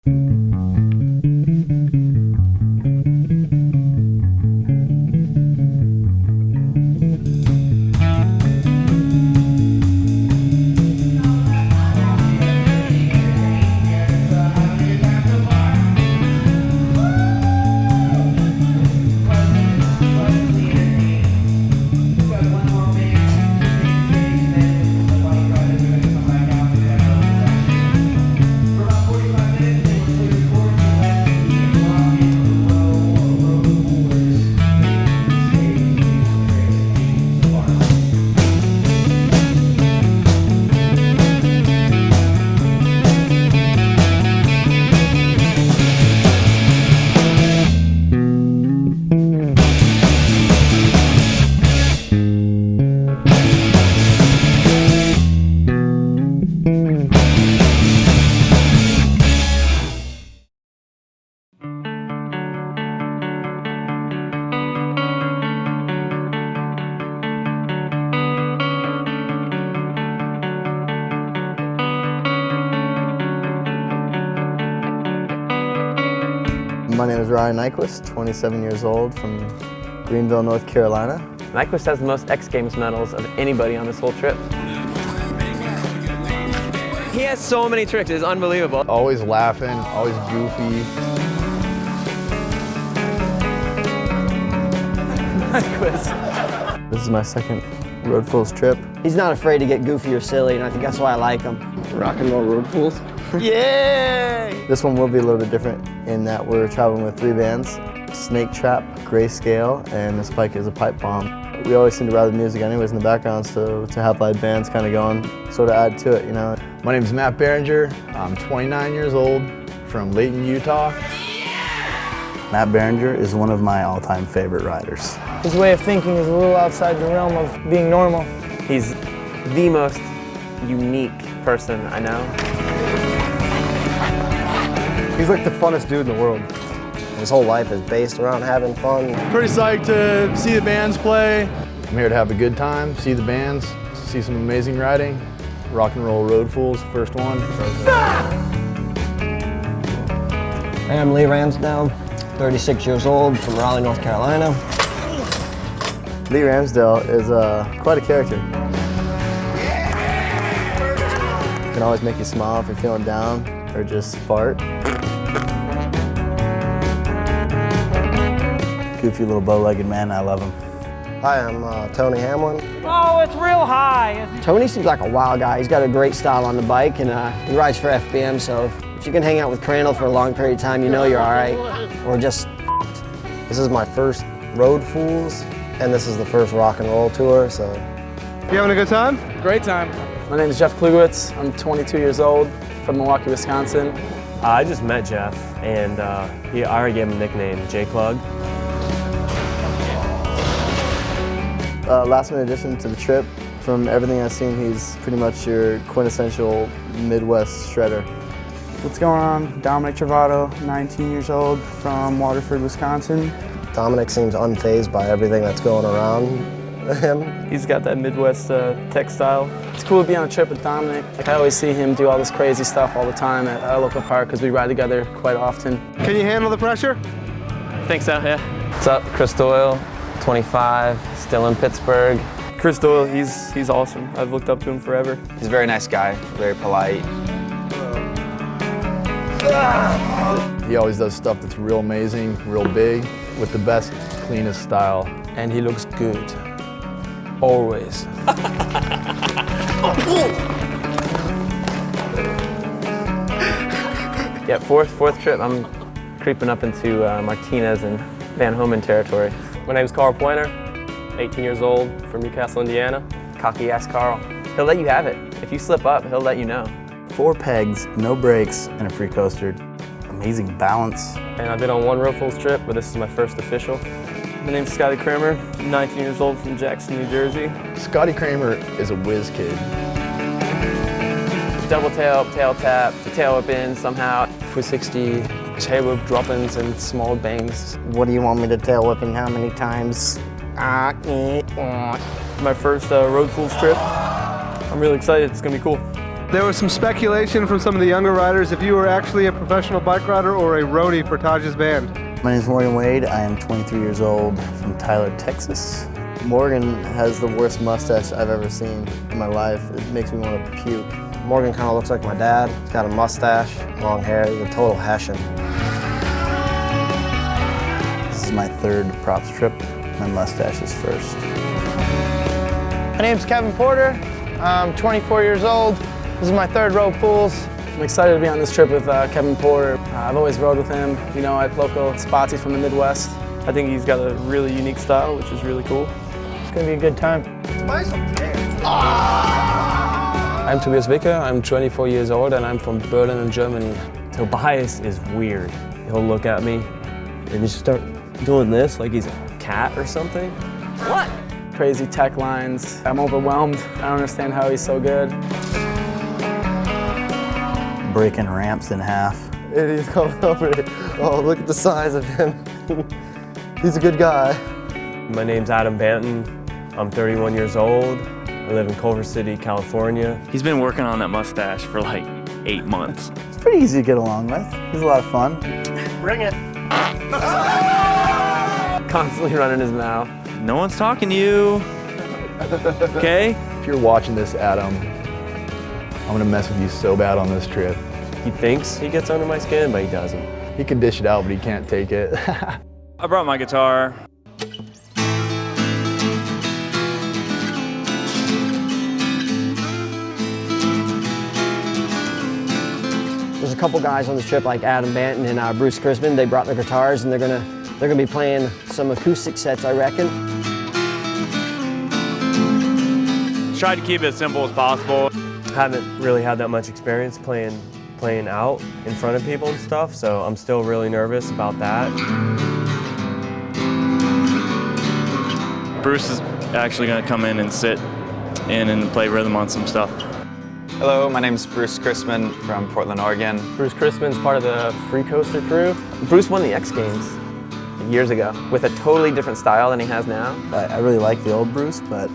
My name is Ryan Nyquist, 27 years old, from Greenville, North Carolina. Nyquist has the most X Games medals of anybody on this whole trip. He has so many tricks, it's unbelievable. Always laughing, always goofy. Nyquist. This is my second Road Fools trip. He's not afraid to get goofy or silly, and I think that's why I like him. Rock and roll Road Fools. Yay! This one will be a little bit different in that we're traveling with 3 bands, Snake Trap, Grayscale, and this bike is a pipe bomb. We always seem to rather music anyways in the background, so to have live bands kind of going, sort of add to it, you know. My name is Matt Berenger. I'm 29 years old, from Layton, Utah. Matt Berenger is one of my all-time favorite riders. His way of thinking is a little outside the realm of being normal. He's the most unique person I know. He's like the funnest dude in the world. His whole life is based around having fun. Pretty psyched to see the bands play. I'm here to have a good time, see the bands, see some amazing riding. Rock and roll Road Fools, first one. Hey, I'm Lee Ramsdale, 36 years old, from Raleigh, North Carolina. Lee Ramsdale is quite a character. Can always make you smile if you're feeling down or just fart. Goofy little bow-legged man, I love him. Hi, I'm Tony Hamlin. Oh, it's real high. Tony seems like a wild guy. He's got a great style on the bike, and he rides for FBM, so if you can hang out with Crandall for a long period of time, you know you're all right. Or just This is my first Road Fools, and this is the first rock and roll tour, so. You having a good time? Great time. My name is Jeff Klugowitz. I'm 22 years old, from Milwaukee, Wisconsin. I just met Jeff, and I already gave him a nickname, J-Klug. Last minute addition to the trip. From everything I've seen, he's pretty much your quintessential Midwest shredder. What's going on? Dominic Travato, 19 years old, from Waterford, Wisconsin. Dominic seems unfazed by everything that's going around him. He's got that Midwest tech style. It's cool to be on a trip with Dominic. I always see him do all this crazy stuff all the time at our local park because we ride together quite often. Can you handle the pressure? I think so, yeah. What's up, Chris Doyle, 25, still in Pittsburgh. Chris Doyle, he's awesome. I've looked up to him forever. He's a very nice guy, very polite. He always does stuff that's real amazing, real big, with the best, cleanest style. And he looks good. Always. Yeah, fourth trip, I'm creeping up into Martinez and Van Homan territory. My name is Carl Pointer, 18 years old, from Newcastle, Indiana. Cocky ass Carl. He'll let you have it. If you slip up, he'll let you know. 4 pegs, no brakes, and a free coaster. Amazing balance. And I've been on one Road Fools trip, but this is my first official. My name's Scotty Kramer, 19 years old, from Jackson, New Jersey. Scotty Kramer is a whiz kid. Double tail, tail tap, tail whip in somehow. 360, tail whip drop-ins and small bangs. What do you want me to tail whipping how many times? My first Road Fools trip. I'm really excited, it's gonna be cool. There was some speculation from some of the younger riders if you were actually a professional bike rider or a roadie for Taj's band. My name is Morgan Wade. I am 23 years old from Tyler, Texas. Morgan has the worst mustache I've ever seen in my life. It makes me want to puke. Morgan kind of looks like my dad. He's got a mustache, long hair. He's a total Hessian. This is my third props trip. My mustache is first. My name's Kevin Porter. I'm 24 years old. This is my third Road Fools. I'm excited to be on this trip with Kevin Porter. I've always rode with him, you know, at local spots. He's from the Midwest. I think he's got a really unique style, which is really cool. It's gonna be a good time. I'm Tobias Wicker, I'm 24 years old and I'm from Berlin in Germany. Tobias is weird. He'll look at me and just start doing this like he's a cat or something. What? Crazy tech lines. I'm overwhelmed. I don't understand how he's so good. Breaking ramps in half. And he's coming over it. Oh, look at the size of him. He's a good guy. My name's Adam Banton. I'm 31 years old. I live in Culver City, California. He's been working on that mustache for like 8 months. It's pretty easy to get along with. He's a lot of fun. Bring it. Constantly running his mouth. No one's talking to you. Okay? If you're watching this, Adam, I'm gonna mess with you so bad on this trip. He thinks he gets under my skin, but he doesn't. He can dish it out, but he can't take it. I brought my guitar. There's a couple guys on this trip like Adam Banton and Bruce Chrisman. They brought their guitars and they're gonna be playing some acoustic sets, I reckon. Tried to keep it as simple as possible. Haven't really had that much experience playing out in front of people and stuff, so I'm still really nervous about that. Bruce is actually going to come in and sit in and play rhythm on some stuff. Hello, my name is Bruce Chrisman from Portland, Oregon. Bruce Chrisman's part of the Free Coaster crew. Bruce won the X Games years ago with a totally different style than he has now. I really like the old Bruce, but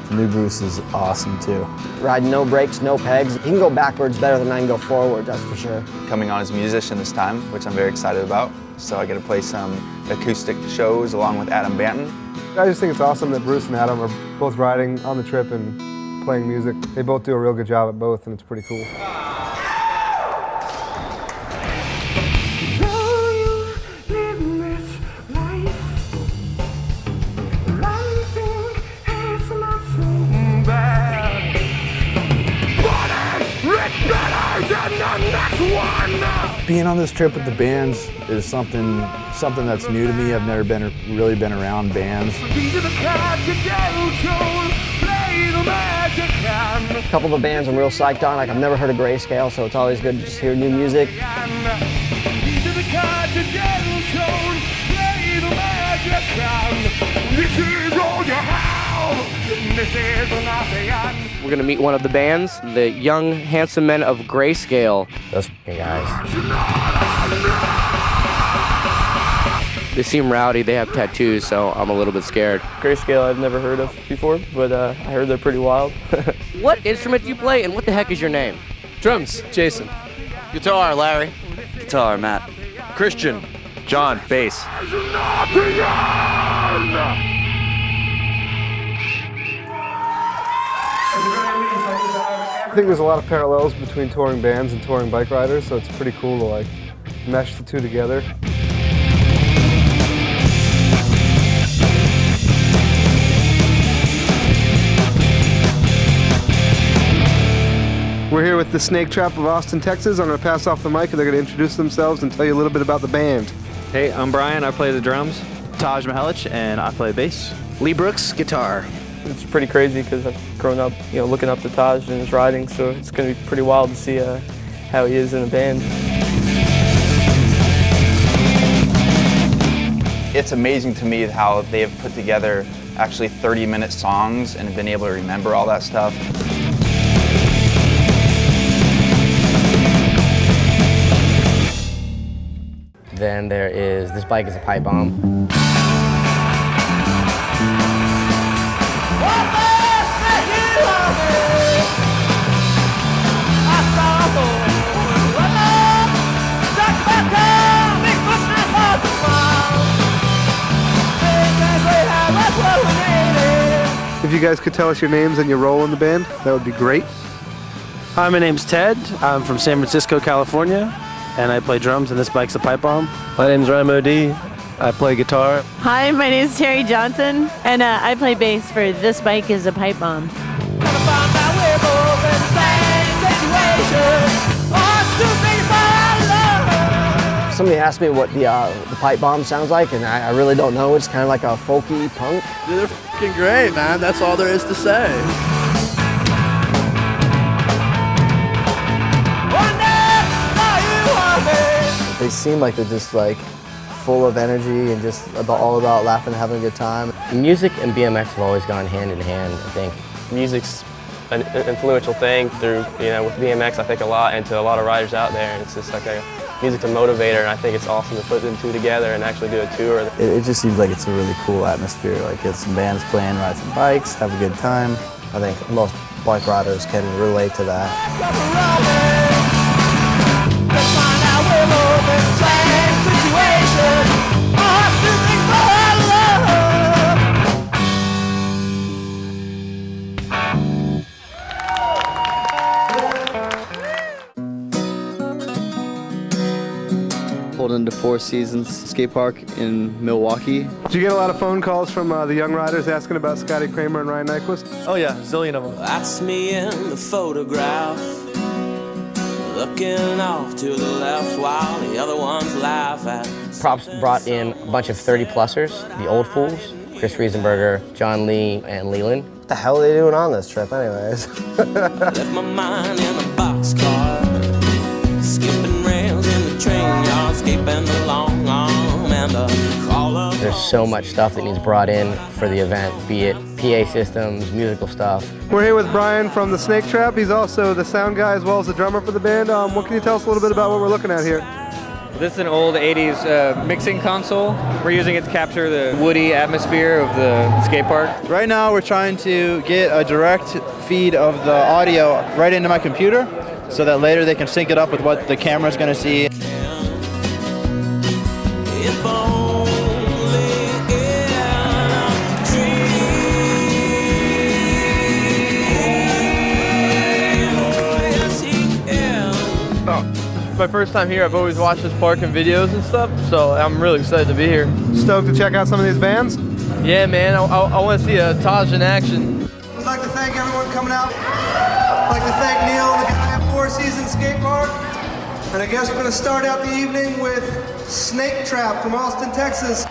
the new Bruce is awesome too. Riding no brakes, no pegs. He can go backwards better than I can go forward, that's for sure. Coming on as a musician this time, which I'm very excited about. So I get to play some acoustic shows along with Adam Banton. I just think it's awesome that Bruce and Adam are both riding on the trip and playing music. They both do a real good job at both, and it's pretty cool. Being on this trip with the bands is something that's new to me. I've never really been around bands. A couple of the bands I'm real psyched on. Like I've never heard of Grayscale, so it's always good to just hear new music. We're gonna meet one of the bands, the Young Handsome Men of Grayscale. Those guys. They seem rowdy, they have tattoos, so I'm a little bit scared. Grayscale I've never heard of before, but I heard they're pretty wild. What instrument do you play, and what the heck is your name? Drums, Jason. Guitar, Larry. Guitar, Matt. Christian. John, bass. I think there's a lot of parallels between touring bands and touring bike riders, so it's pretty cool to like mesh the two together. We're here with the Snake Trap of Austin, Texas. I'm going to pass off the mic and they're going to introduce themselves and tell you a little bit about the band. Hey, I'm Brian, I play the drums. Taj Mihalich, and I play bass. Lee Brooks, guitar. It's pretty crazy because I've grown up, looking up to Taj and his riding, so it's going to be pretty wild to see how he is in a band. It's amazing to me how they have put together actually 30-minute songs and have been able to remember all that stuff. Then there is, this bike is a pipe bomb. you guys could tell us your names and your role in the band, that would be great. Hi, my name's Ted. I'm from San Francisco, California, and I play drums, and this bike's a pipe bomb. My name's Ryan Modee. I play guitar. Hi, my name is Terry Johnson, and I play bass for This Bike is a Pipe Bomb. Somebody asked me what the pipe bomb sounds like, and I really don't know. It's kind of like a folky punk. Dude, they're fucking great, man. That's all there is to say. They seem like they're just like full of energy and just all about laughing and having a good time. Music and BMX have always gone hand in hand, I think. Music's an influential thing through, with BMX, I think a lot, and to a lot of riders out there. And it's just like music's a motivator, and I think it's awesome to put them two together and actually do a tour. It just seems like it's a really cool atmosphere. Like get some bands playing, ride some bikes, have a good time. I think most bike riders can relate to that. Pulled into Four Seasons skate park in Milwaukee. Did you get a lot of phone calls from the young riders asking about Scotty Kramer and Ryan Nyquist? Oh yeah, zillion of them. That's me in the photograph, looking off to the left while the other ones laugh at. Props brought in a bunch of 30-plussers, the old fools, Chris Riesenberger, John Lee, and Leland. What the hell are they doing on this trip anyways? Left my mind in a boxcar, skipping rails in the train yard, escaping the long arm and the call. There's so much stuff that needs brought in for the event, be it PA systems, musical stuff. We're here with Brian from the Snake Trap. He's also the sound guy as well as the drummer for the band. What can you tell us a little bit about what we're looking at here? This is an old 80s mixing console. We're using it to capture the woody atmosphere of the skate park. Right now we're trying to get a direct feed of the audio right into my computer so that later they can sync it up with what the camera's going to see. My first time here. I've always watched this park in videos and stuff, so I'm really excited to be here. Stoked to check out some of these bands? Yeah, man, I want to see Taj in action. I'd like to thank everyone coming out. I'd like to thank Neil and the guy at Four Seasons Skate Park. And I guess we're going to start out the evening with Snake Trap from Austin, Texas.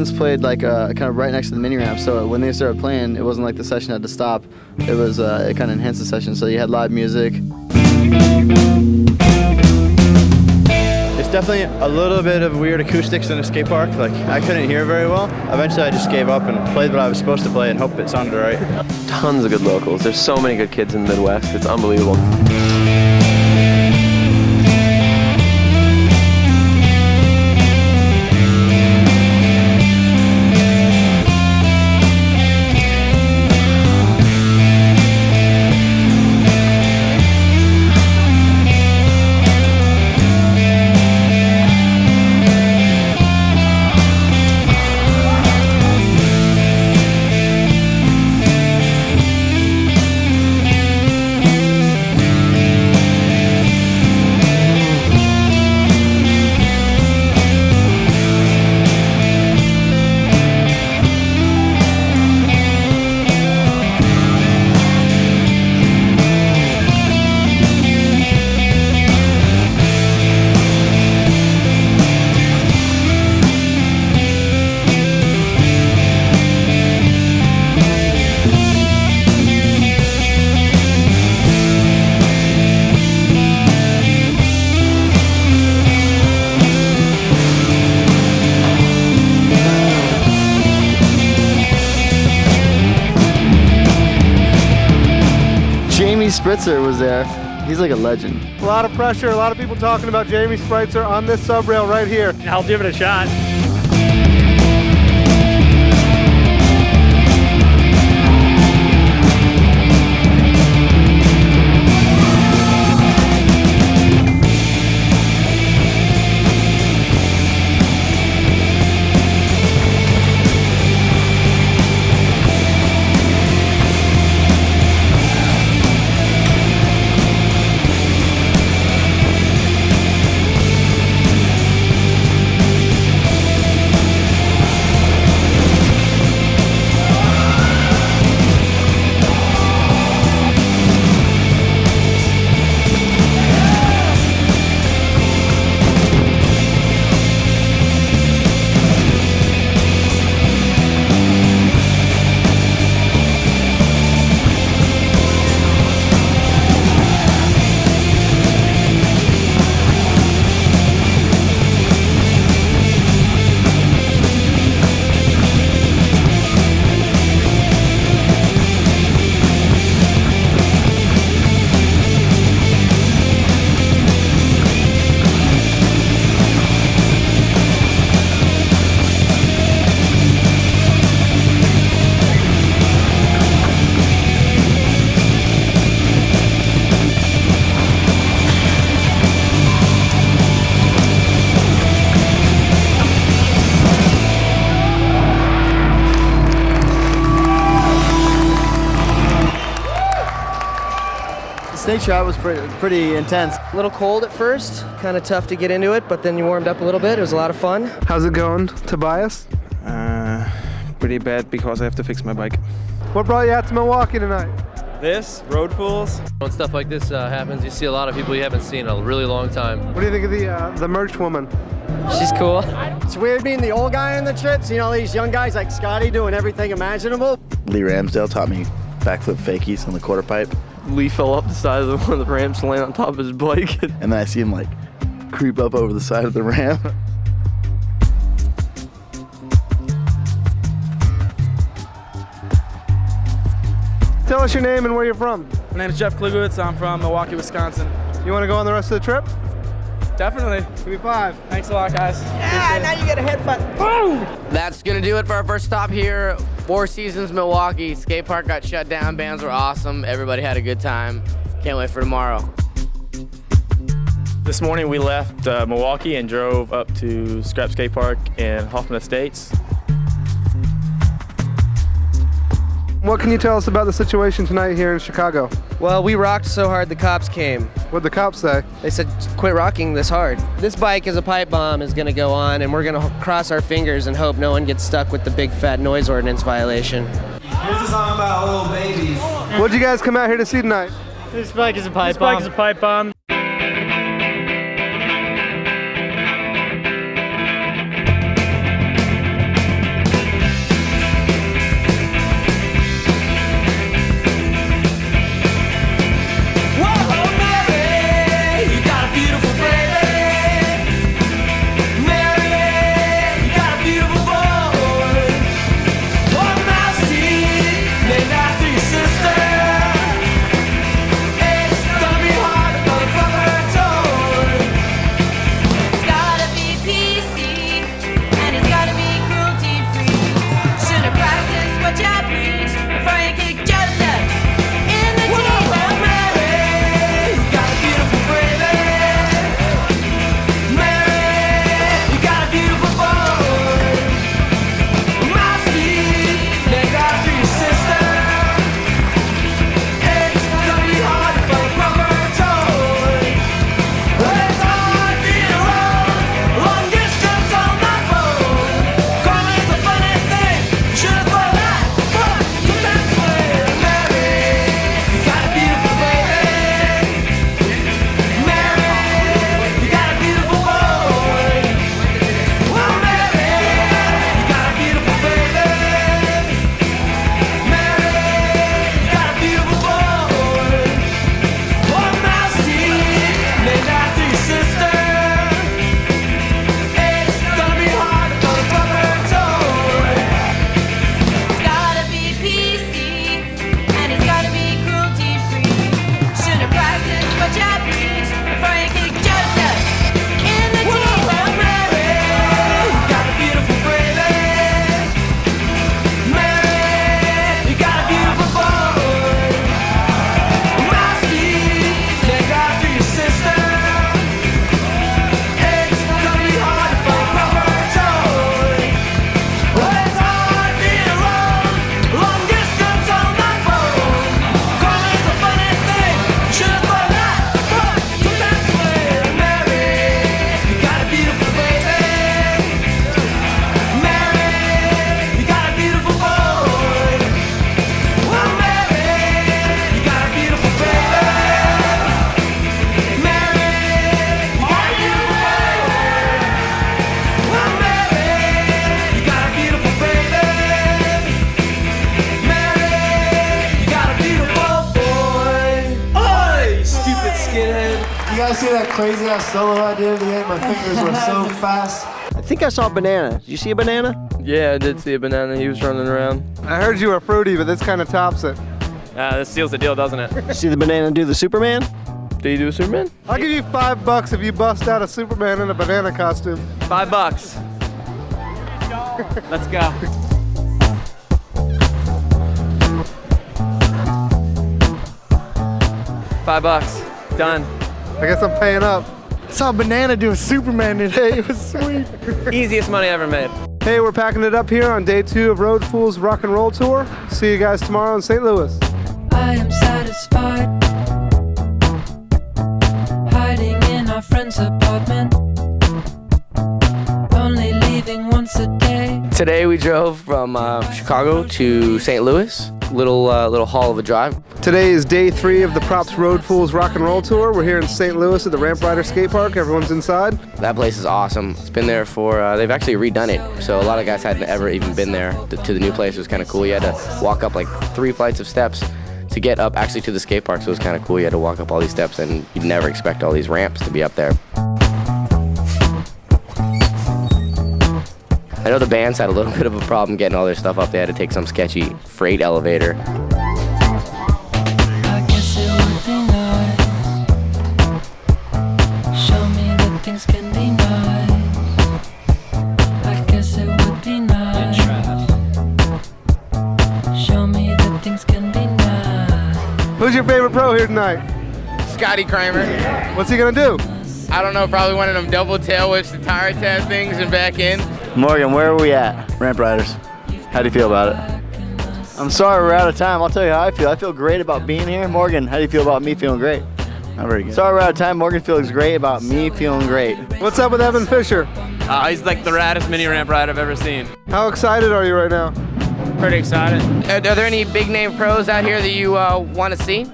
bands played like kind of right next to the mini ramp, so when they started playing, it wasn't like the session had to stop. It was it kind of enhanced the session, so you had live music. It's definitely a little bit of weird acoustics in a skate park. Like, I couldn't hear very well. Eventually I just gave up and played what I was supposed to play and hoped it sounded right. Tons of good locals. There's so many good kids in the Midwest. It's unbelievable. Spritzer was there. He's like a legend. A lot of pressure, a lot of people talking about Jamie Spritzer on this subrail right here. I'll give it a shot. Snake trap was pretty intense. A little cold at first, kind of tough to get into it, but then you warmed up a little bit. It was a lot of fun. How's it going, Tobias? Pretty bad because I have to fix my bike. What brought you out to Milwaukee tonight? This, Road Fools. When stuff like this happens, you see a lot of people you haven't seen in a really long time. What do you think of the merch woman? She's cool. It's weird being the old guy on the trip, seeing all these young guys like Scotty doing everything imaginable. Lee Ramsdale taught me backflip fakies on the quarter pipe. Lee fell off the side of one of the ramps and landed on top of his bike. And then I see him like creep up over the side of the ramp. Tell us your name and where you're from. My name is Jeff Kligowitz. I'm from Milwaukee, Wisconsin. You want to go on the rest of the trip? Definitely. Give me 5. Thanks a lot, guys. Yeah, now you get a headbutt. Boom! That's gonna do it for our first stop here. Four Seasons, Milwaukee. Skate park got shut down. Bands were awesome. Everybody had a good time. Can't wait for tomorrow. This morning we left Milwaukee and drove up to Scrap Skate Park in Hoffman Estates. What can you tell us about the situation tonight here in Chicago? Well, we rocked so hard the cops came. What'd the cops say? They said, quit rocking this hard. This bike as a pipe bomb is gonna go on, and we're gonna cross our fingers and hope no one gets stuck with the big fat noise ordinance violation. Here's a song about little babies. What'd you guys come out here to see tonight? This bike is a pipe bomb. This bike is a pipe bomb. You guys see that crazy ass solo I did at the end? My fingers were so fast. I think I saw a banana. Did you see a banana? Yeah, I did see a banana. He was running around. I heard you were fruity, but this kind of tops it. This seals the deal, doesn't it? See the banana do the Superman? Did you do a Superman? I'll give you $5 if you bust out a Superman in a banana costume. $5. Let's go. $5. Done. I guess I'm paying up. I saw a banana do a Superman today. It was sweet. Easiest money I ever made. Hey, we're packing it up here on day 2 of Road Fools Rock and Roll Tour. See you guys tomorrow in St. Louis. I am satisfied, hiding in our friend's apartment, only leaving once a day. Today we drove from Chicago to St. Louis. Little haul of a drive. Today is day 3 of the Props Road Fools Rock and Roll Tour. We're here in St. Louis at the Ramp Rider Skate Park. Everyone's inside. That place is awesome. It's been there for, they've actually redone it. So a lot of guys hadn't ever even been there to the new place. It was kind of cool. You had to walk up like 3 flights of steps to get up actually to the skate park. So it was kind of cool. You had to walk up all these steps and you'd never expect all these ramps to be up there. I know the bands had a little bit of a problem getting all their stuff up. They had to take some sketchy freight elevator. I guess it would be nice. Show me that things can be nice. I guess it would be nice. Show me that things can be nice. Who's your favorite pro here tonight? Scotty Kramer. What's he gonna do? I don't know, probably one of them double tail whips, the tire tab things and back in. Morgan, where are we at? Ramp Riders. How do you feel about it? I'm sorry we're out of time. I'll tell you how I feel. I feel great about being here. Morgan, how do you feel about me feeling great? Not very good. Sorry we're out of time. Morgan feels great about me feeling great. What's up with Evan Fisher? He's like the raddest mini ramp ride I've ever seen. How excited are you right now? Pretty excited. Are there any big name pros out here that you want to see?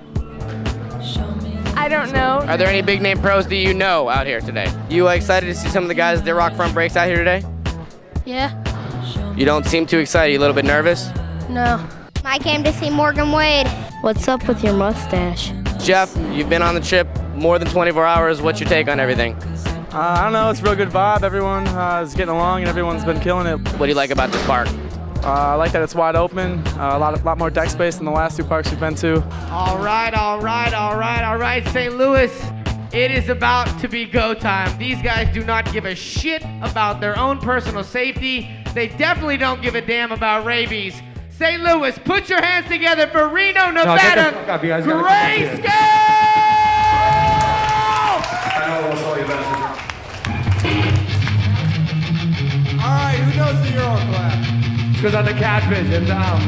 I don't know. Are there any big name pros that you know out here today? You excited to see some of the guys that rock front brakes out here today? Yeah. You don't seem too excited. You a little bit nervous? No. I came to see Morgan Wade. What's up with your mustache? Jeff, you've been on the trip more than 24 hours. What's your take on everything? I don't know. It's a real good vibe. Everyone is getting along and everyone's been killing it. What do you like about this park? I like that it's wide open. A lot more deck space than the last 2 parks we've been to. All right, St. Louis. It is about to be go time. These guys do not give a shit about their own personal safety. They definitely don't give a damn about rabies. St. Louis, put your hands together for Reno, Nevada. Grayscale! All right, who knows the Euro clap? Because on the catfish and I'll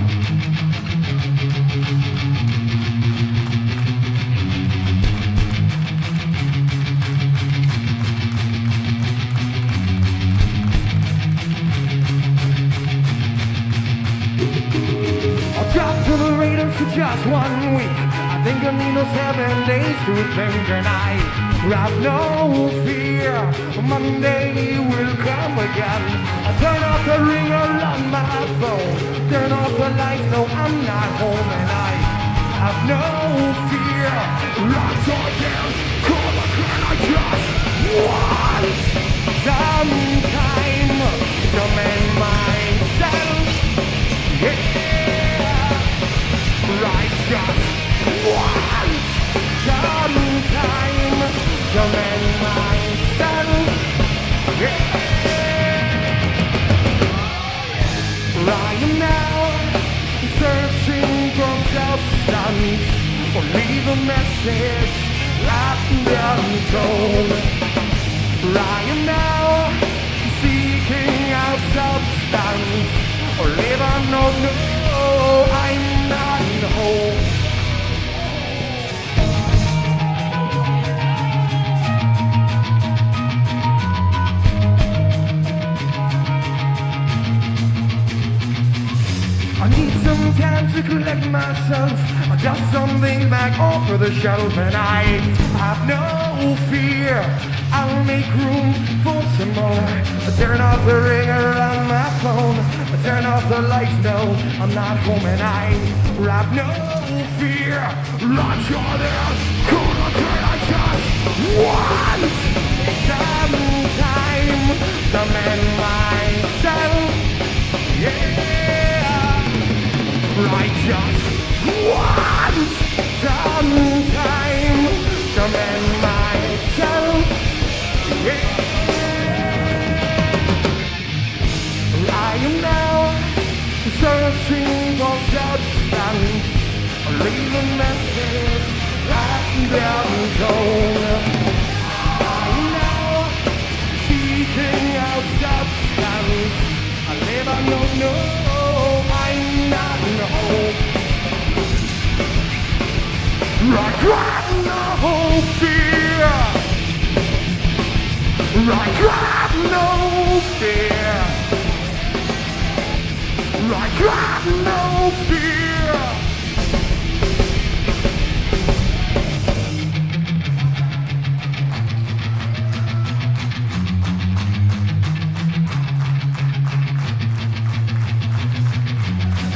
drop to the Raiders for just 1 week. I think I need no 7 days to think, and I have no fear. Monday will come again. I turn off the ringer on my phone, turn off the lights, no I'm not home, and I have no fear. Lights are down, call again, I just want some time to mend myself. Yeah. Right, just want some time to mend myself. Yeah. I am now searching for substance, or leave a message untold. I am now seeking out substance, or live on no, I'm not whole. I need some time to collect myself. I dust some things back off of the shelf, and I have no fear. I'll make room for some more. I turn off the ringer on my phone. I turn off the lights, no, I'm not home, and I have no fear. Launch on there, cool again, I just man myself. Yeah, righteous once sometime to man myself. Yeah, I am now searching for substance, leave a message right down zone. I am now seeking out substance. I never know, no, I'm not home. Like right no fear. Like right no fear. Like right no fear.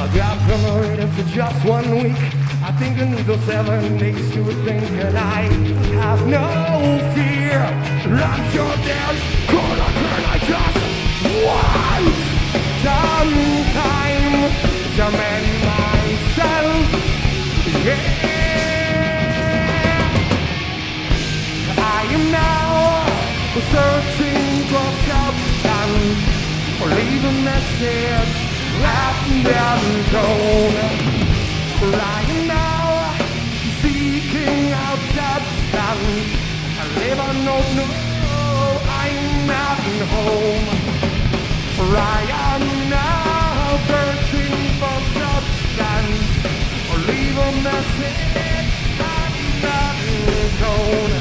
I got promoted for just 1 week. I think I need those 7 days to think, and I have no fear. I'm sure there's gonna turn. I just want some time to mend myself. Yeah, I am now searching for substance, or leave a message wrapped down tone. I am now seeking out substance. I live on no, I'm not home. I am now searching for substance, or leave a message I'm not tone.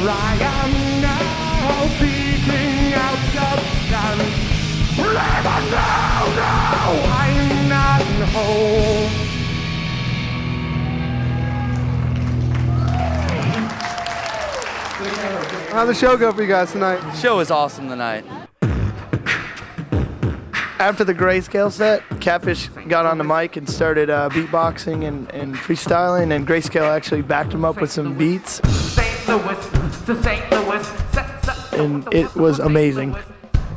I am now seeking out substance. Live on no, I'm not home. How'd the show go for you guys tonight? The show was awesome tonight. After the Grayscale set, Catfish got on the mic and started beatboxing and freestyling, and Grayscale actually backed him up with some beats. St. Louis to St. Louis. And it was amazing.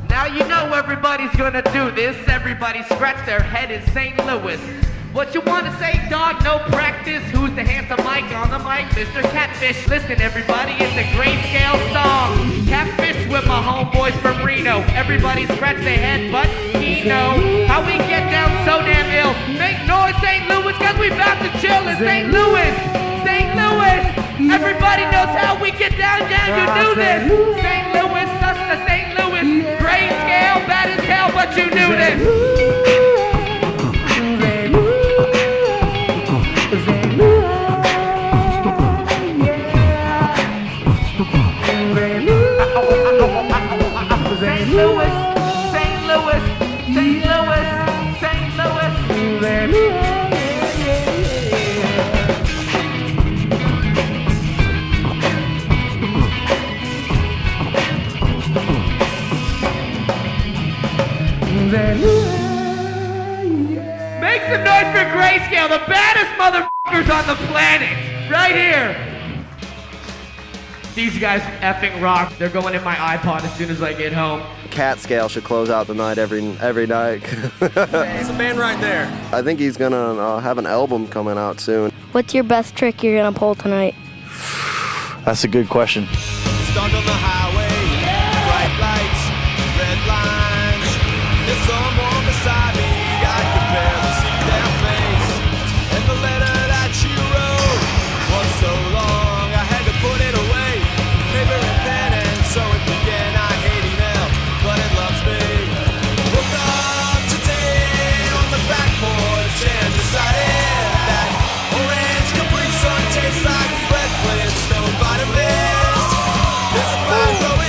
Now you know everybody's gonna do this. Everybody scratch their head in St. Louis. What you wanna say, dog? No practice. Who's the handsome Mike on the mic? Mr. Catfish. Listen, everybody, it's a Grayscale song. Catfish with my homeboys from Reno. Everybody scratch their head, but he know how we get down so damn ill. Make noise, St. Louis, cause we about to chill in St. Louis. St. Louis. Everybody knows how we get down, you do this. St. Louis, us to St. Louis. Grayscale, bad as hell, but you knew this. St. Louis, St. Louis, St. Louis, St. Louis. Make some noise for Grayscale, the baddest motherfuckers on the planet, right here. These guys effing rock. They're going in my iPod as soon as I get home. Catscale should close out the night every night. There's a band right there. I think he's gonna have an album coming out soon. What's your best trick you're gonna pull tonight? That's a good question. Stuck on the highway, bright lights, red lines. There's someone beside me, I can barely see their face. And the letter that you wrote was so long, I had to put it away. Paper and pen, and so it began. I hate email, but it loves me. Woke up today on the back porch and decided that orange Capri Sun tastes like Fred Flintstone vitamins. There's a fire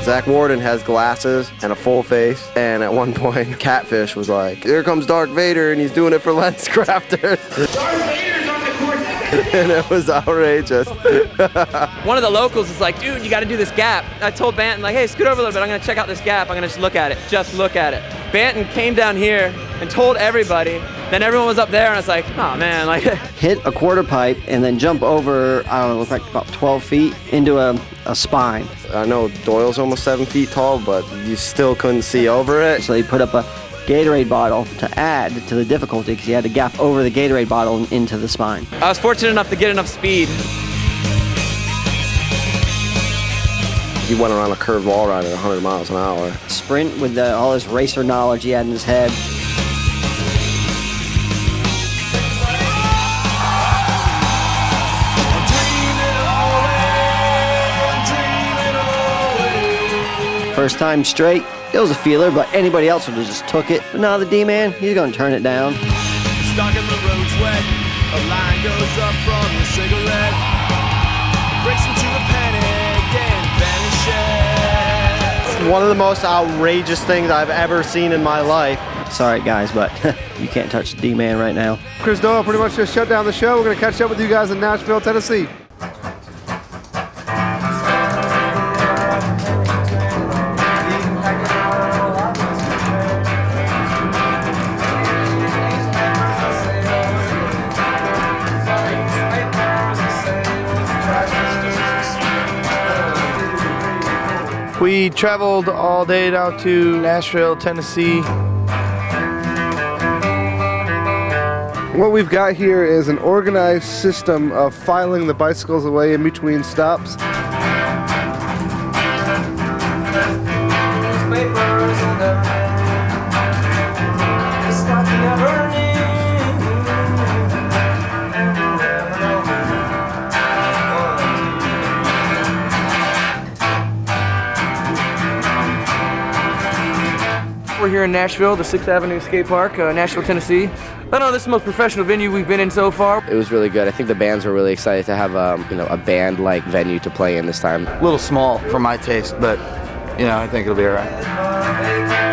Zach Warden has glasses and a full face, and at one point, Catfish was like, "Here comes Darth Vader, and he's doing it for LensCrafters." And it was outrageous. One of the locals is like, dude, you got to do this gap. I told Banton, like, hey, scoot over a little bit. I'm going to check out this gap. I'm going to just look at it. Just look at it. Banton came down here and told everybody. Then everyone was up there, and I was like, oh, man. Like, hit a quarter pipe and then jump over, I don't know, it looked like about 12 feet into a spine. I know Doyle's almost 7 feet tall, but you still couldn't see over it. So they put up a Gatorade bottle to add to the difficulty because he had to gap over the Gatorade bottle and into the spine. I was fortunate enough to get enough speed. He went around a curved wall ride at 100 miles an hour. Sprint with all his racer knowledge he had in his head. First time straight, it was a feeler, but anybody else would have just took it. But no, the D-man, he's gonna turn it down. Stuck in the road's wet. A line goes up from your cigarette. Breaks into a panic and vanishes. One of the most outrageous things I've ever seen in my life. Sorry guys, but you can't touch the D-man right now. Chris Doyle pretty much just shut down the show. We're going to catch up with you guys in Nashville, Tennessee. We traveled all day down to Nashville, Tennessee. What we've got here is an organized system of filing the bicycles away in between stops. We're here in Nashville, the 6th Avenue Skate Park, Nashville, Tennessee. I don't know, this is the most professional venue we've been in so far. It was really good. I think the bands were really excited to have a band-like venue to play in this time. A little small for my taste, but I think it'll be all right.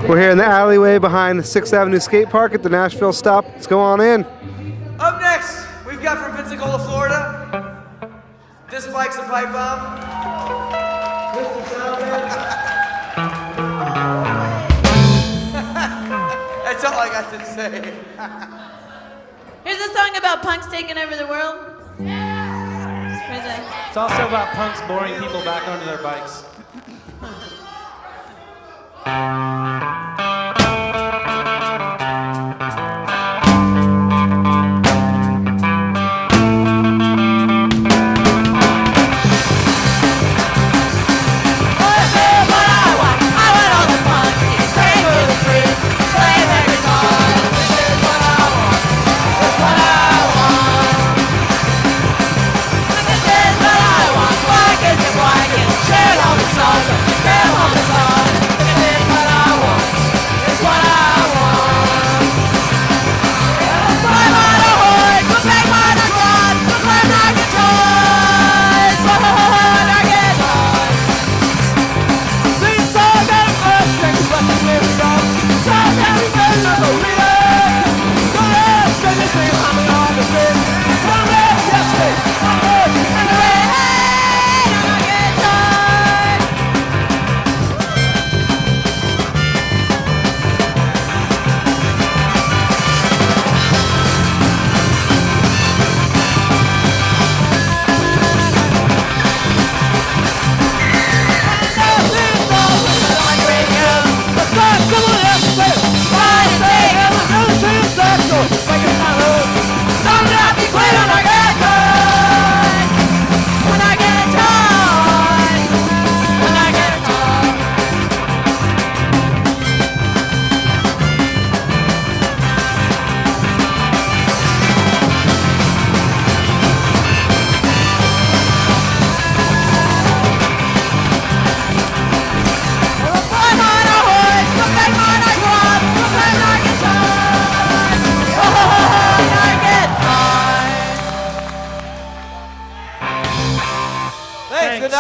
We're here in the alleyway behind the 6th Avenue Skate Park at the Nashville stop. Let's go on in. Up next, we've got from Pensacola, Florida. This bike's a pipe bomb. That's all I got to say. Here's a song about punks taking over the world. It's also about punks boring people back onto their bikes. Share all the songs, share all the songs.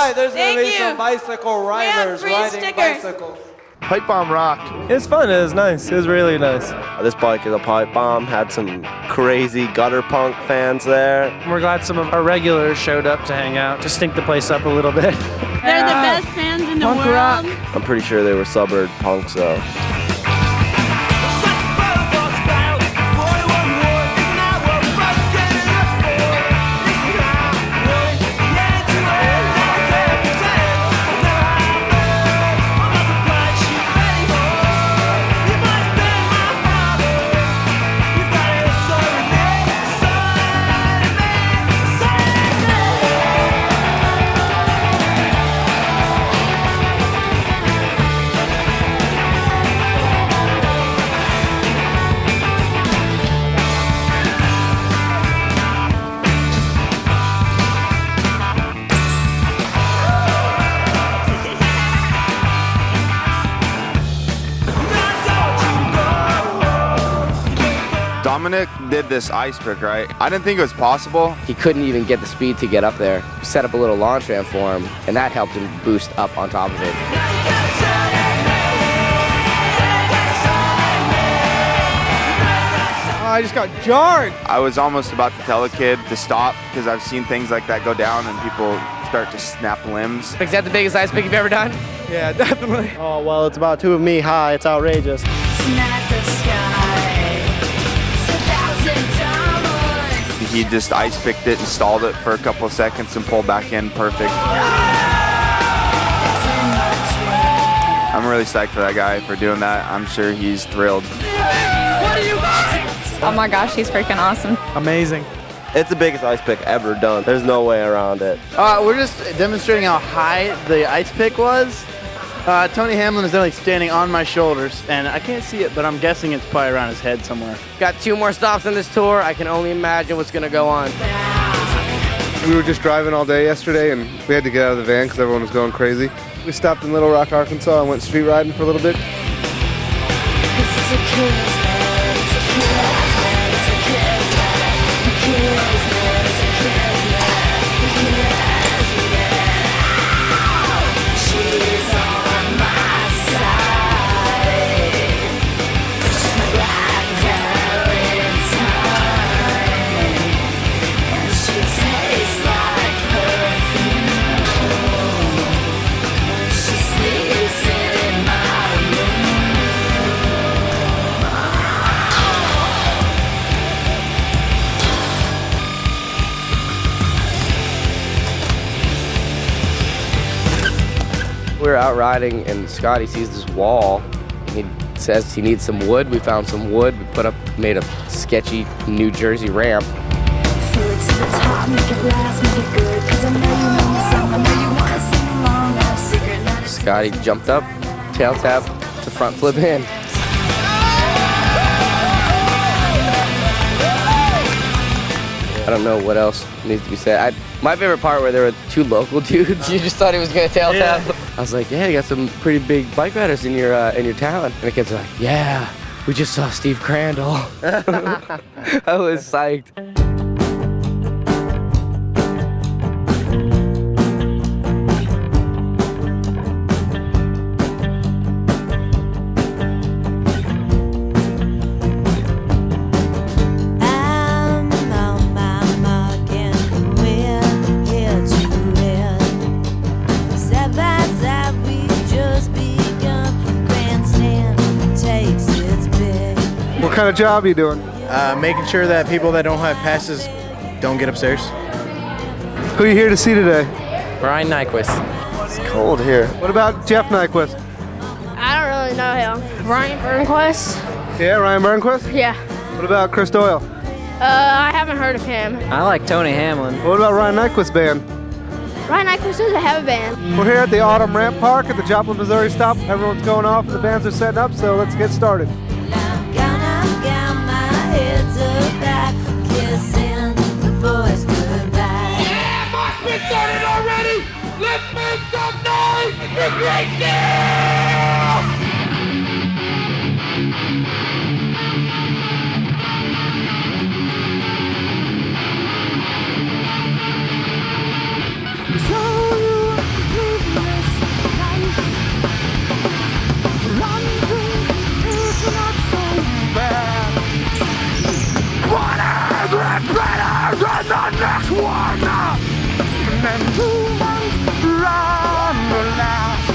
right, there's going Thank to be you. some bicycle riders free riding stickers. bicycles. Pipe bomb rocked. It was fun. It was nice. It was really nice. This bike is a pipe bomb. Had some crazy gutter punk fans there. We're glad some of our regulars showed up to hang out, to stink the place up a little bit. They're the best fans in the Punk world. rock. I'm pretty sure they were suburb punks though. Dominic did this ice pick, right? I didn't think it was possible. He couldn't even get the speed to get up there. We set up a little launch ramp for him, and that helped him boost up on top of it. I just got jarred. I was almost about to tell a kid to stop because I've seen things like that go down and people start to snap limbs. Is that the biggest ice pick you've ever done? Yeah, definitely. Oh, well, it's about two of me high. It's outrageous. He just ice picked it and stalled it for a couple of seconds and pulled back in perfect. I'm really psyched for that guy for doing that. I'm sure he's thrilled. What are you guys? Oh my gosh, he's freaking awesome. Amazing. It's the biggest ice pick ever done. There's no way around it. We're just demonstrating how high the ice pick was. Tony Hamlin is only standing on my shoulders, and I can't see it, but I'm guessing it's probably around his head somewhere. Got 2 more stops on this tour. I can only imagine what's gonna go on. We were just driving all day yesterday, and we had to get out of the van because everyone was going crazy. We stopped in Little Rock, Arkansas, and went street riding for a little bit. We were out riding and Scotty sees this wall. He says he needs some wood. We found some wood. We made a sketchy New Jersey ramp. Scotty jumped up, tail tap to front flip in. I don't know what else needs to be said. My favorite part where there were 2 local dudes. You just thought he was gonna tail tap? I was like, yeah, you got some pretty big bike riders in your town. And the kids are like, yeah, we just saw Steve Crandall. I was psyched. What kind of job are you doing? Making sure that people that don't have passes don't get upstairs. Who are you here to see today? Brian Nyquist. It's cold here. What about Jeff Nyquist? I don't really know him. Ryan Burnquist? Yeah, Ryan Burnquist? Yeah. What about Chris Doyle? I haven't heard of him. I like Tony Hamlin. What about Ryan Nyquist's band? Ryan Nyquist doesn't have a band. We're here at the Autumn Ramp Park at the Joplin, Missouri stop. Everyone's going off and the bands are setting up, so let's get started. Yeah, Mosh Pit started already! Let's make some noise for Great Steel! So the next one. And then humans run the last.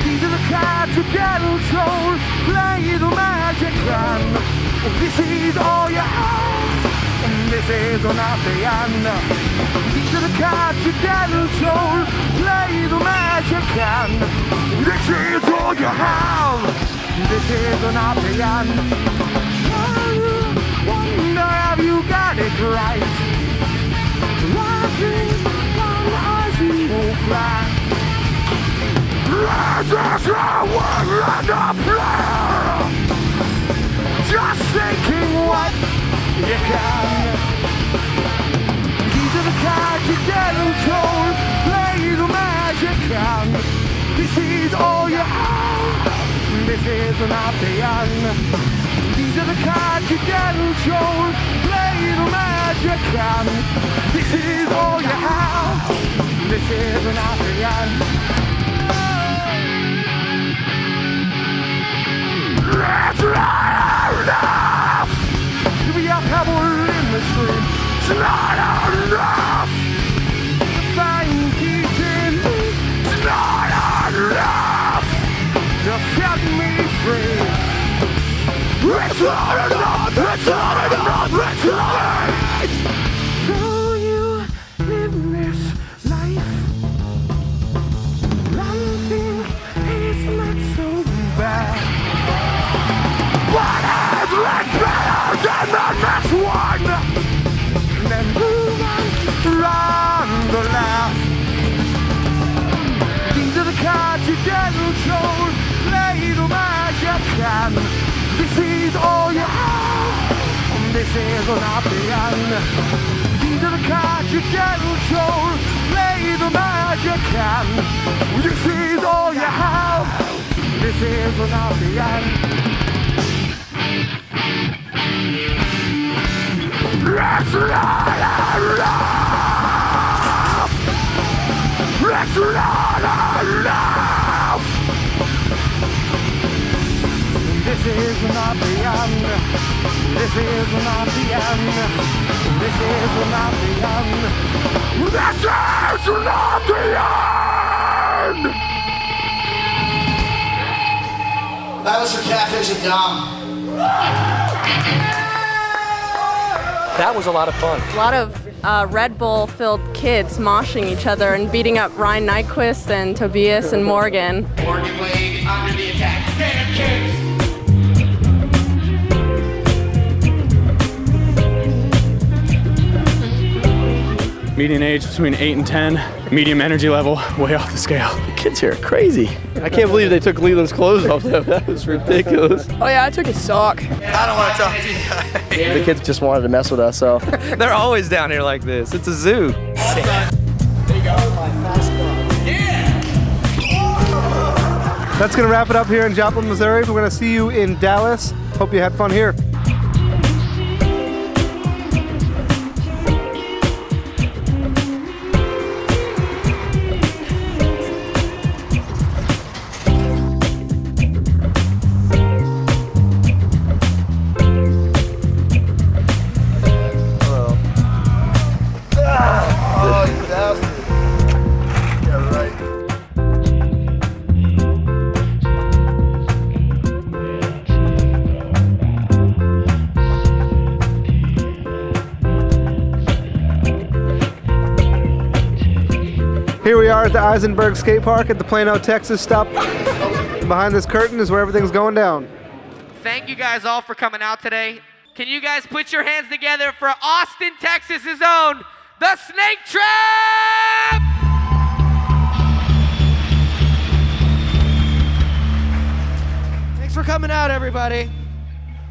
These are the cards you get control. Play the magic hand. This is all you have. And this is not the end. These are the cards you get control. Play the magic hand. This is all you have. This is not the end. I wonder if you got it right. Watching one as you will cry. Let us let the prayer. Just thinking what you can. These are the cards you get control. Play the magic hand. This is all you have. This is not the end. These are the cards you get control. Play the magic hand. This is all you have. This is not the end. Let's ride enough. We are pebble in the stream. It's not enough. Find peace in me. It's not enough. Just set me free. It's not enough. It's not enough. It's not enough. So you live this life. One thing is not so bad. But I'd like better than the next one. And then move on, run the last. These are the cards you get control. Play the magic hand. This is all you have. This is not the end. These are the cards you get control. Play the magic hand. This is all you have. This is not the end. Let's not enough. Let's not enough. This is not the end. This is not the end. This is not the end. This is not the end. That was for Catfish and Dom. That was a lot of fun. A lot of Red Bull-filled kids moshing each other and beating up Ryan Nyquist and Tobias and Morgan. Morgan Wade under the attack. Stand kids. Median age between 8 and 10. Medium energy level, way off the scale. The kids here are crazy. I can't believe they took Leland's clothes off though. That was ridiculous. Oh yeah, I took his sock. I don't want to talk to you guys. The kids just wanted to mess with us, so. They're always down here like this. It's a zoo. There you go, my fast car. Yeah! That's going to wrap it up here in Joplin, Missouri. We're going to see you in Dallas. Hope you had fun here. Here we are at the Eisenberg Skate Park at the Plano, Texas stop. Behind this curtain is where everything's going down. Thank you guys all for coming out today. Can you guys put your hands together for Austin, Texas's own, the Snake Trap! Thanks for coming out, everybody.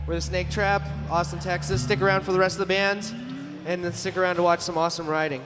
We're the Snake Trap, Austin, Texas. Stick around for the rest of the bands, and then stick around to watch some awesome riding.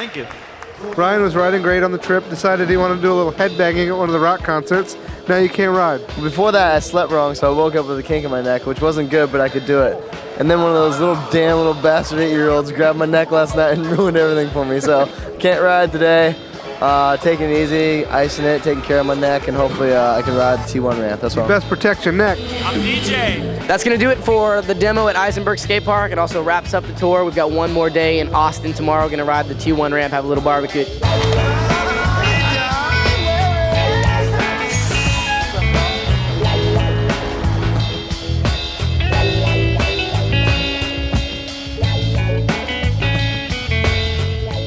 Thank you. Brian was riding great on the trip, decided he wanted to do a little headbanging at one of the rock concerts. Now you can't ride. Before that, I slept wrong, so I woke up with a kink in my neck, which wasn't good, but I could do it. And then one of those little bastard 8-year-olds grabbed my neck last night and ruined everything for me. So can't ride today. Taking it easy, icing it, taking care of my neck, and hopefully I can ride the T1 ramp. That's all. Best protect your neck. I'm DJ. That's going to do it for the demo at Eisenberg Skate Park. It also wraps up the tour. We've got one more day in Austin tomorrow. We're going to ride the T1 ramp, have a little barbecue.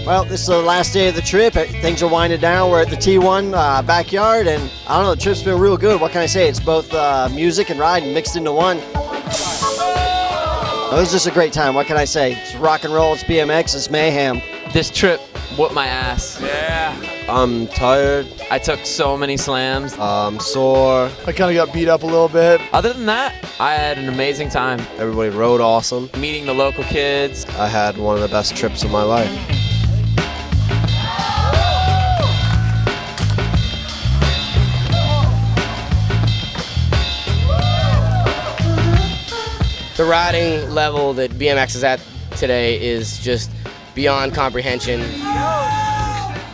Well, this is the last day of the trip. Things are winding down. We're at the T1 backyard, and I don't know, the trip's been real good. What can I say? It's both music and riding mixed into one. It was just a great time. What can I say? It's rock and roll, it's BMX, it's mayhem. This trip whooped my ass. Yeah. I'm tired. I took so many slams. I'm sore. I kind of got beat up a little bit. Other than that, I had an amazing time. Everybody rode awesome. Meeting the local kids. I had one of the best trips of my life. The riding level that BMX is at today is just beyond comprehension.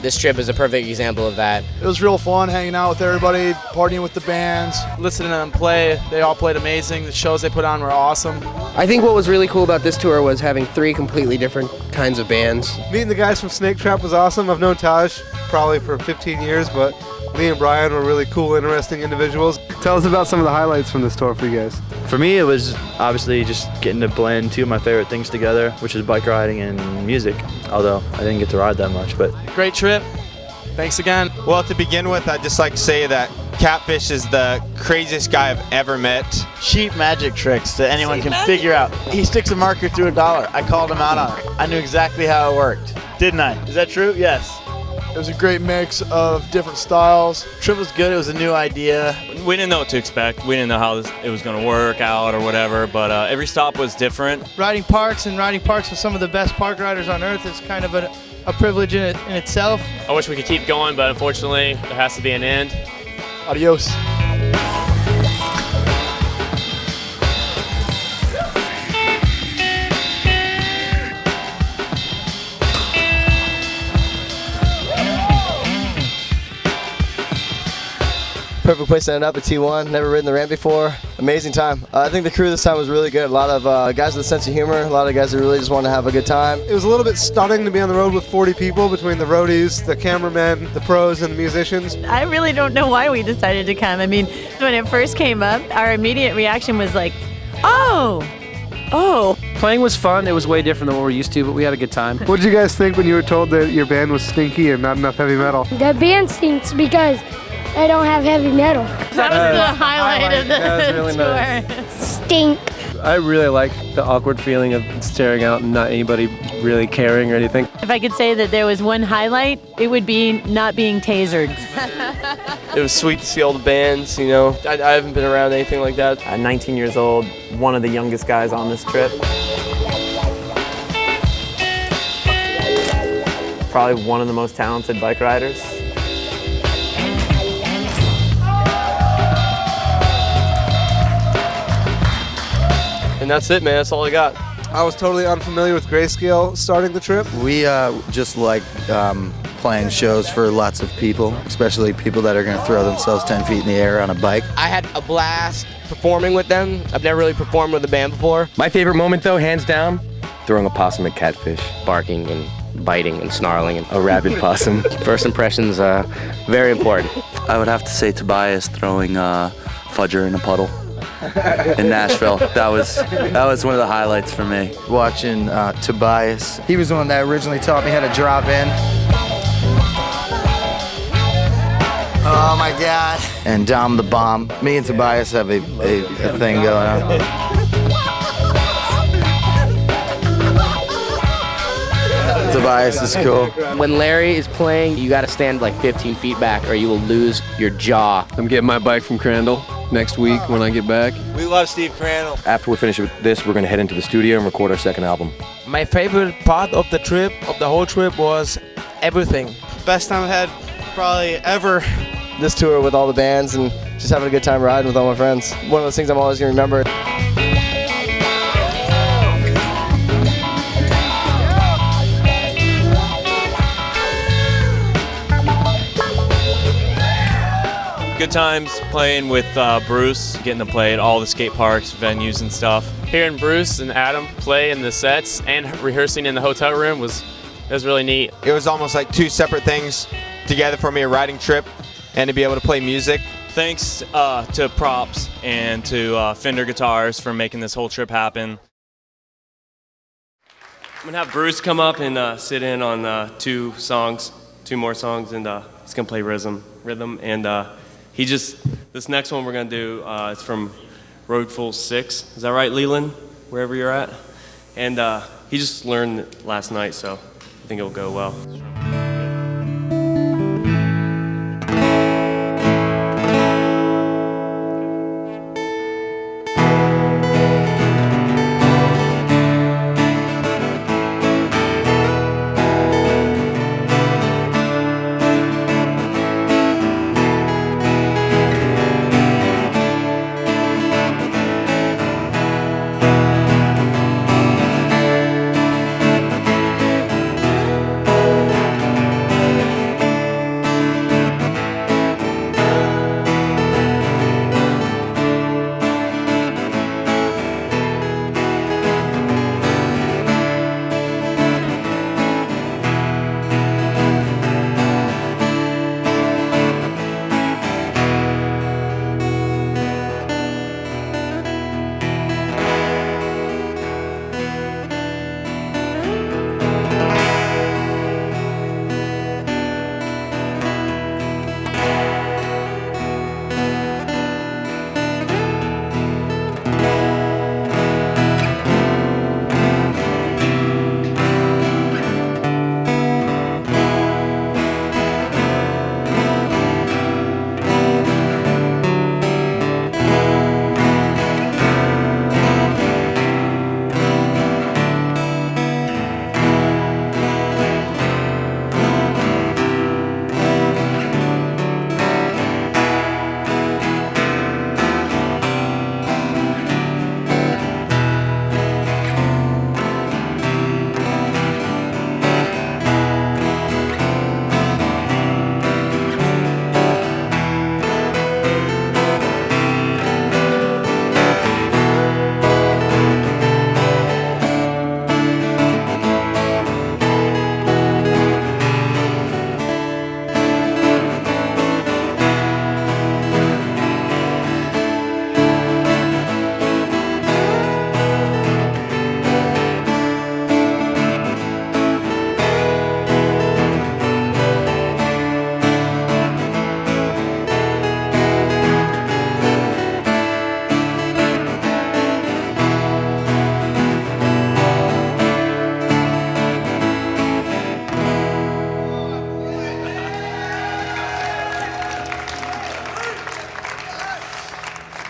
This trip is a perfect example of that. It was real fun hanging out with everybody, partying with the bands. Listening to them play, they all played amazing. The shows they put on were awesome. I think what was really cool about this tour was having 3 completely different kinds of bands. Meeting the guys from Snake Trap was awesome. I've known Taj probably for 15 years, but Lee and Brian were really cool, interesting individuals. Tell us about some of the highlights from this tour for you guys. For me, it was obviously just getting to blend 2 of my favorite things together, which is bike riding and music, although I didn't get to ride that much. But Great trip. Thanks again. Well, to begin with, I'd just like to say that Catfish is the craziest guy I've ever met. Cheap magic tricks that anyone can figure out. He sticks a marker through $1. I called him out on it. I knew exactly how it worked. Didn't I? Is that true? Yes. It was a great mix of different styles. Trip was good. It was a new idea. We didn't know what to expect. We didn't know how it was going to work out or whatever, but every stop was different. Riding parks with some of the best park riders on earth is kind of a privilege in itself. I wish we could keep going, but unfortunately, there has to be an end. Adios. Perfect place to end up at T1. Never ridden the ramp before. Amazing time. I think the crew this time was really good. A lot of guys with a sense of humor. A lot of guys that really just wanted to have a good time. It was a little bit stunning to be on the road with 40 people between the roadies, the cameramen, the pros, and the musicians. I really don't know why we decided to come. I mean, when it first came up, our immediate reaction was like, oh. Playing was fun. It was way different than what we're used to, but we had a good time. What did you guys think when you were told that your band was stinky and not enough heavy metal? The band stinks because I don't have heavy metal. That was the highlight of the really tour. Nice. Stink. I really like the awkward feeling of staring out and not anybody really caring or anything. If I could say that there was one highlight, it would be not being tasered. It was sweet to see all the bands, you know. I haven't been around anything like that. At 19 years old, one of the youngest guys on this trip. Probably one of the most talented bike riders. And that's it, man. That's all I got. I was totally unfamiliar with Grayscale starting the trip. We just like playing shows for lots of people, especially people that are going to throw themselves 10 feet in the air on a bike. I had a blast performing with them. I've never really performed with a band before. My favorite moment, though, hands down, throwing a possum at Catfish. Barking and biting and snarling. And a rabid possum. First impressions, very important. I would have to say Tobias throwing Fudger in a puddle in Nashville. That was one of the highlights for me. Watching Tobias. He was the one that originally taught me how to drop in. Oh my God. And Dom the Bomb. Me and Tobias have a thing going on. Tobias is cool. When Larry is playing, you gotta stand like 15 feet back or you will lose your jaw. I'm getting my bike from Crandall next week when I get back. We love Steve Crandall. After we're finished with this, we're going to head into the studio and record our second album. My favorite part of the trip, of the whole trip, was everything. Best time I've had probably ever. This tour with all the bands and just having a good time riding with all my friends. One of those things I'm always going to remember. Good times playing with Bruce, getting to play at all the skate parks, venues and stuff. Hearing Bruce and Adam play in the sets and rehearsing in the hotel room was really neat. It was almost like two separate things together for me, a riding trip and to be able to play music. Thanks to Props and to Fender Guitars for making this whole trip happen. I'm gonna have Bruce come up and sit in on two more songs, and he's gonna play rhythm, and this next one we're gonna do is from Roadful 6. Is that right, Leland? Wherever you're at, and he just learned it last night, so I think it'll go well.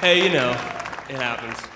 Hey, you know, it happens.